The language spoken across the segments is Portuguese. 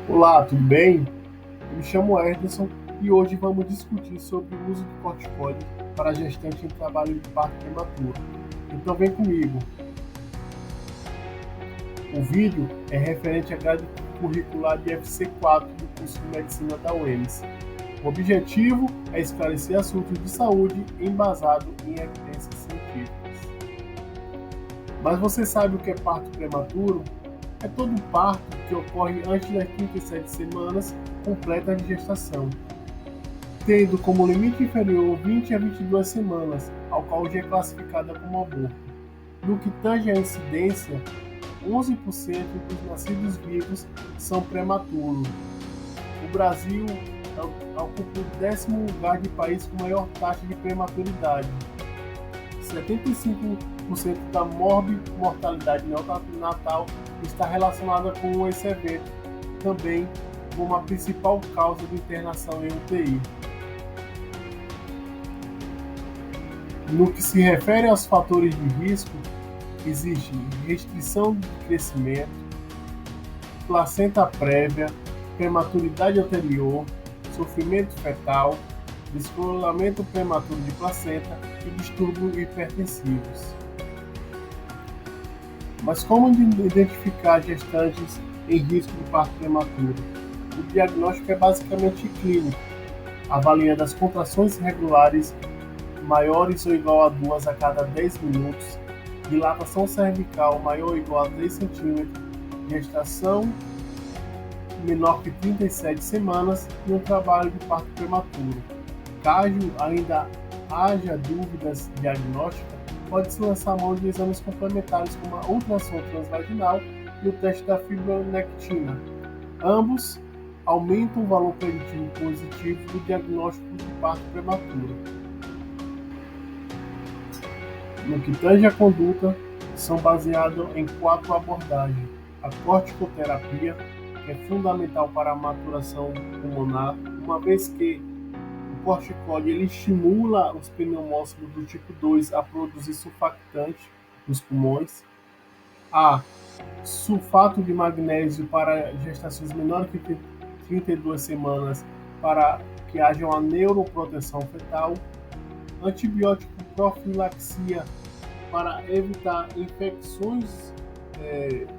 Olá, tudo bem? Eu me chamo Anderson e hoje vamos discutir sobre o uso do corticoide para gestante em trabalho de parto prematuro. Então vem comigo. O vídeo é referente à grade curricular de FC4 do curso de Medicina da UEMS. O objetivo é esclarecer assuntos de saúde embasado em evidências científicas. Mas você sabe o que é parto prematuro? É todo parto que ocorre antes das 37 semanas completas de gestação, tendo como limite inferior 20 a 22 semanas, ao qual já é classificada como aborto. No que tange à incidência, 11% dos nascidos vivos são prematuros. O Brasil ocupa o 10º lugar de país com maior taxa de prematuridade. 75% da mortalidade neonatal está relacionada com esse evento, também como a principal causa de internação em UTI. No que se refere aos fatores de risco, existe restrição de crescimento, placenta prévia, prematuridade anterior, sofrimento fetal, descolamento prematuro de placenta e distúrbios hipertensivos. Mas como identificar gestantes em risco de parto prematuro? O diagnóstico é basicamente clínico, avaliando as contrações regulares maiores ou igual a 2 a cada 10 minutos, dilatação cervical maior ou igual a 3 centímetros, gestação menor que 37 semanas e um trabalho de parto prematuro. Caso ainda haja dúvidas diagnósticas, pode-se lançar mão de exames complementares como a ultrassom transvaginal e o teste da fibronectina. Ambos aumentam o valor preditivo positivo do diagnóstico de parto prematuro. No que tange à conduta, são baseados em 4 abordagens: a corticoterapia, que é fundamental para a maturação pulmonar, uma vez que o corticoide ele estimula os pneumócitos do tipo 2 a produzir surfactante nos pulmões. A sulfato de magnésio para gestações menores que 32 semanas para que haja uma neuroproteção fetal. Antibiótico profilaxia para evitar infecções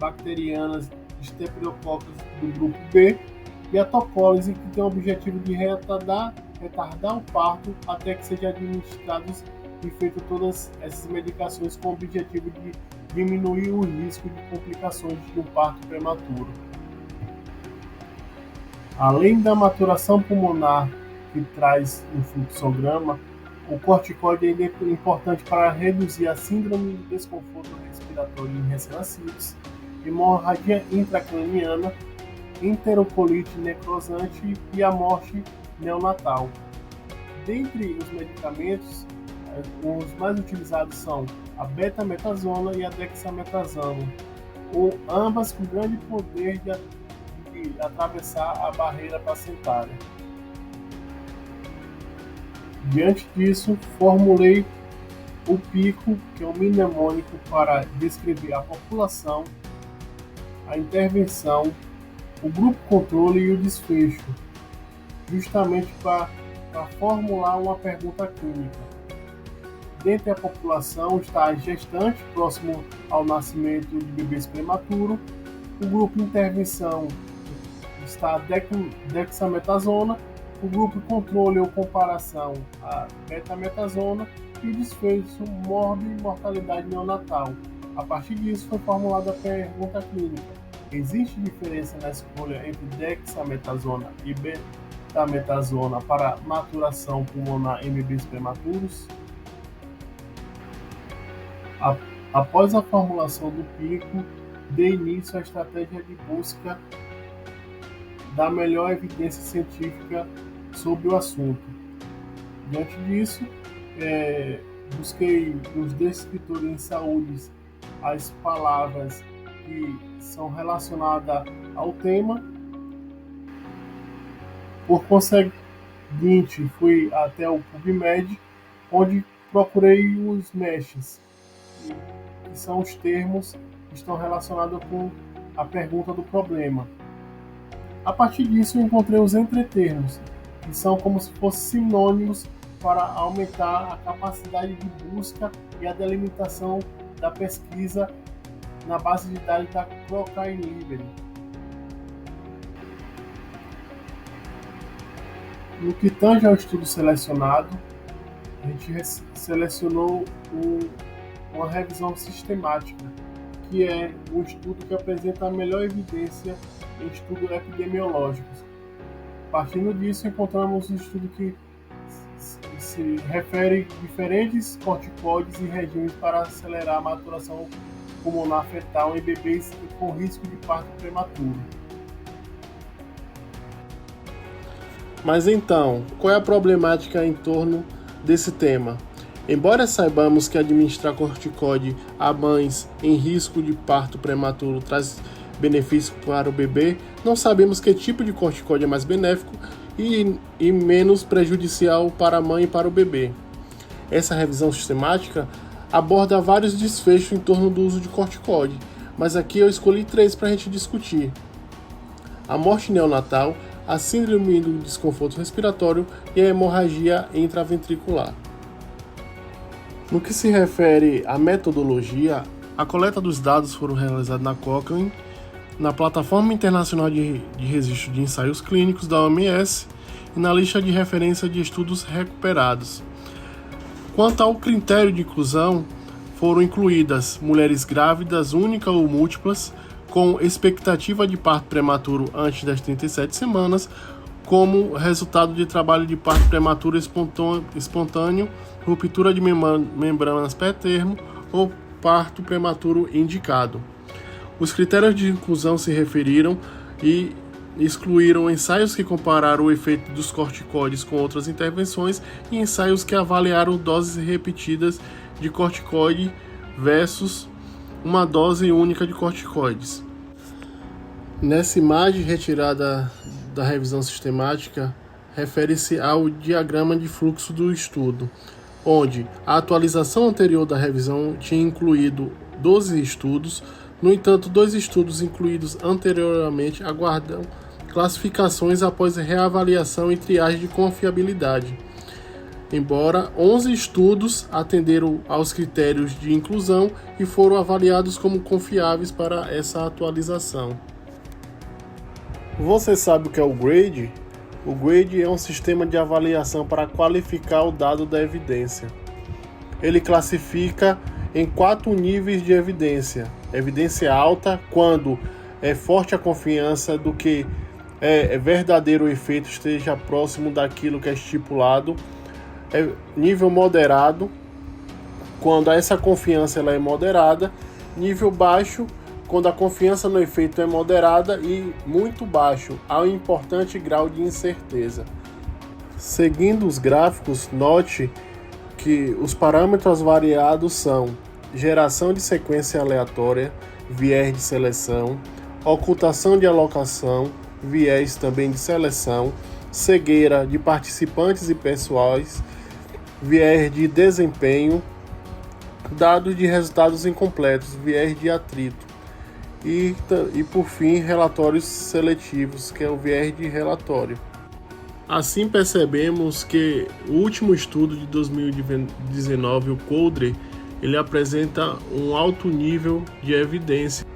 bacterianas de Staphylococcus do grupo B, e a topólise, que tem o objetivo de retardar o parto até que sejam administrados e feitas todas essas medicações com o objetivo de diminuir o risco de complicações de um parto prematuro. Além da maturação pulmonar que traz um fluxograma, o corticoide ainda é importante para reduzir a síndrome de desconforto respiratório em recém-nascidos, hemorragia intracraniana, enterocolite necrosante e a morte neonatal. Dentre os medicamentos, os mais utilizados são a betametasona e a dexametasona, ambas com grande poder de atravessar a barreira placentária. Diante disso, formulei o pico, que é o mnemônico para descrever a população, a intervenção, o grupo controle e o desfecho, justamente para formular uma pergunta clínica. Dentre a população está a gestante, próximo ao nascimento de bebês prematuros. O grupo de intervenção está a dexametasona, o grupo controle ou comparação a betametasona e o desfecho mortalidade neonatal. A partir disso foi formulada a pergunta clínica: existe diferença na escolha entre dexametasona e betametasona para maturação pulmonar em bebês prematuros? Após a formulação do pico, dê início à estratégia de busca da melhor evidência científica sobre o assunto. Diante disso, busquei nos descritores em saúde as palavras que são relacionadas ao tema. Por conseguinte, fui até o PubMed, onde procurei os meshes, que são os termos que estão relacionados com a pergunta do problema. A partir disso, eu encontrei os entretermos, que são como se fossem sinônimos para aumentar a capacidade de busca e a delimitação da pesquisa na base de dados da Cochrane Library. No que tange ao estudo selecionado, a gente selecionou uma revisão sistemática, que é um estudo que apresenta a melhor evidência em estudos epidemiológicos. Partindo disso, encontramos um estudo que se refere a diferentes corticoides e regimes para acelerar a maturação pulmonar fetal em bebês com risco de parto prematuro. Mas então, qual é a problemática em torno desse tema? Embora saibamos que administrar corticoide a mães em risco de parto prematuro traz benefício para o bebê, não sabemos que tipo de corticoide é mais benéfico e menos prejudicial para a mãe e para o bebê. Essa revisão sistemática aborda vários desfechos em torno do uso de corticoide, mas aqui eu escolhi 3 para a gente discutir: a morte neonatal, a síndrome do desconforto respiratório e a hemorragia intraventricular. No que se refere à metodologia, a coleta dos dados foram realizados na Cochrane, na Plataforma Internacional de Registro de Ensaios Clínicos da OMS e na lista de referência de estudos recuperados. Quanto ao critério de inclusão, foram incluídas mulheres grávidas única ou múltiplas, com expectativa de parto prematuro antes das 37 semanas, como resultado de trabalho de parto prematuro espontâneo, ruptura de membranas pré-termo ou parto prematuro indicado. Os critérios de inclusão se referiram e excluíram ensaios que compararam o efeito dos corticoides com outras intervenções e ensaios que avaliaram doses repetidas de corticoide versus uma dose única de corticoides. Nessa imagem retirada da revisão sistemática, refere-se ao diagrama de fluxo do estudo, onde a atualização anterior da revisão tinha incluído 12 estudos. No entanto, 2 estudos incluídos anteriormente aguardam classificações após reavaliação e triagem de confiabilidade. Embora 11 estudos atenderam aos critérios de inclusão e foram avaliados como confiáveis para essa atualização. Você sabe o que é o GRADE? O GRADE é um sistema de avaliação para qualificar o dado da evidência. Ele classifica em 4 níveis de evidência. Evidência alta, quando é forte a confiança do que é verdadeiro o efeito esteja próximo daquilo que é estipulado. Nível moderado, quando essa confiança ela é moderada. Nível baixo, quando a confiança no efeito é moderada, e muito baixo, há um importante grau de incerteza. Seguindo os gráficos, note que os parâmetros variados são geração de sequência aleatória, viés de seleção, ocultação de alocação, viés também de seleção, cegueira de participantes e pessoais, viés de desempenho, dados de resultados incompletos, viés de atrito e por fim, relatórios seletivos, que é o viés de relatório. Assim percebemos que o último estudo de 2019, o CODRE, ele apresenta um alto nível de evidência.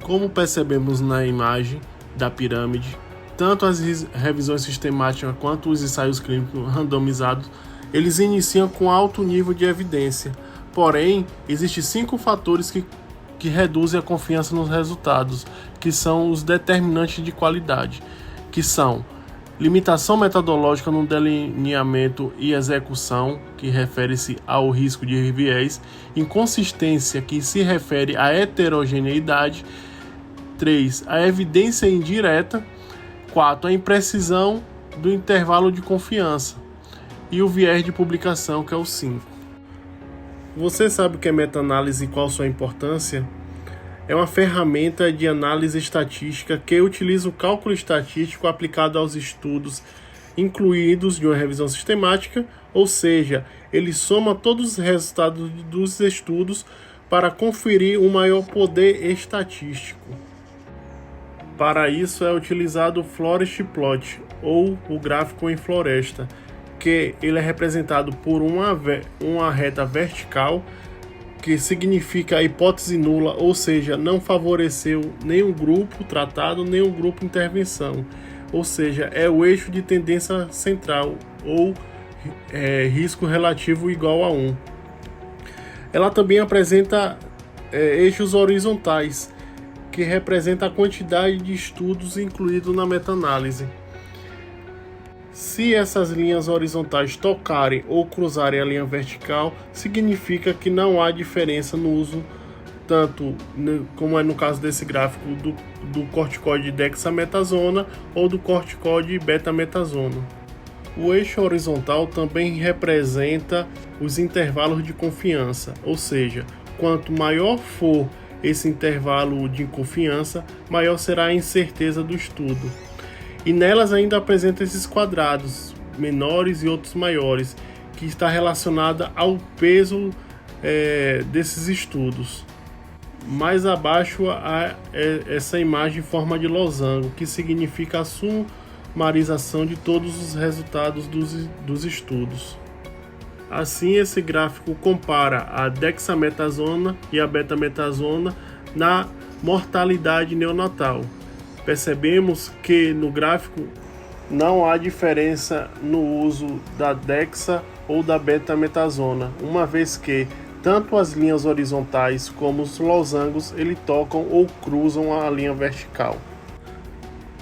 Como percebemos na imagem da pirâmide, tanto as revisões sistemáticas quanto os ensaios clínicos randomizados, eles iniciam com alto nível de evidência. Porém, existem 5 fatores que reduzem a confiança nos resultados, que são os determinantes de qualidade, que são limitação metodológica no delineamento e execução, que refere-se ao risco de viés, inconsistência, que se refere à heterogeneidade, 3. A evidência indireta, 4. A imprecisão do intervalo de confiança e o viés de publicação, que é o 5. Você sabe o que é meta-análise e qual sua importância? É uma ferramenta de análise estatística que utiliza o cálculo estatístico aplicado aos estudos incluídos de uma revisão sistemática, ou seja, ele soma todos os resultados dos estudos para conferir um maior poder estatístico. Para isso é utilizado o Forest Plot, ou o gráfico em floresta, que ele é representado por uma reta vertical, que significa a hipótese nula, ou seja, não favoreceu nenhum grupo tratado, nenhum grupo intervenção, ou seja, é o eixo de tendência central, ou risco relativo igual a 1. Ela também apresenta eixos horizontais, que representa a quantidade de estudos incluídos na meta-análise. Se essas linhas horizontais tocarem ou cruzarem a linha vertical, significa que não há diferença no uso, tanto como é no caso desse gráfico do corticoide dexametasona ou do corticoide betametasona. O eixo horizontal também representa os intervalos de confiança, ou seja, quanto maior for esse intervalo de confiança, maior será a incerteza do estudo. E nelas ainda apresenta esses quadrados, menores e outros maiores, que está relacionada ao peso desses estudos. Mais abaixo há essa imagem em forma de losango, que significa a sumarização de todos os resultados dos estudos. Assim, esse gráfico compara a dexametasona e a betametasona na mortalidade neonatal. Percebemos que no gráfico não há diferença no uso da dexa ou da betametasona, uma vez que tanto as linhas horizontais como os losangos ele tocam ou cruzam a linha vertical.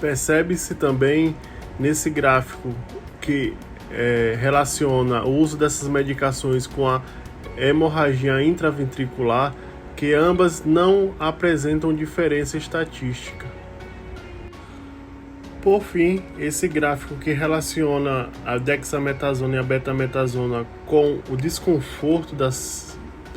Percebe-se também nesse gráfico que relaciona o uso dessas medicações com a hemorragia intraventricular, que ambas não apresentam diferença estatística. Por fim, esse gráfico que relaciona a dexametasona e a betametasona com o desconforto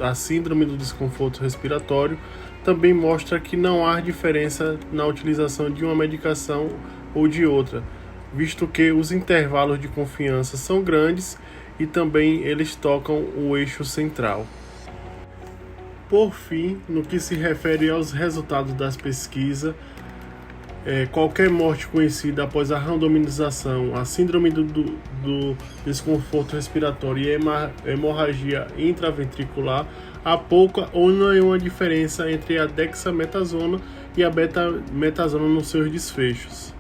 a síndrome do desconforto respiratório também mostra que não há diferença na utilização de uma medicação ou de outra, visto que os intervalos de confiança são grandes e também eles tocam o eixo central. Por fim, no que se refere aos resultados das pesquisas, qualquer morte conhecida após a randomização, a síndrome do desconforto respiratório e hemorragia intraventricular, há pouca ou nenhuma diferença entre a dexametasona e a betametasona nos seus desfechos.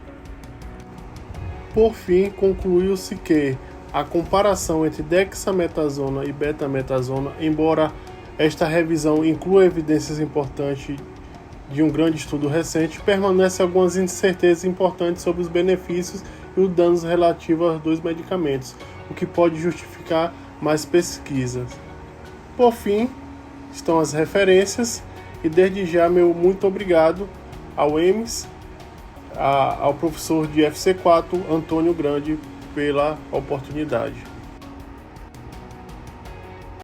Por fim, concluiu-se que a comparação entre dexametasona e betametasona, embora esta revisão inclua evidências importantes de um grande estudo recente, permanece algumas incertezas importantes sobre os benefícios e os danos relativos aos dois medicamentos, o que pode justificar mais pesquisas. Por fim, estão as referências e desde já meu muito obrigado ao EMS, ao professor de FC4, Antônio Grande, pela oportunidade.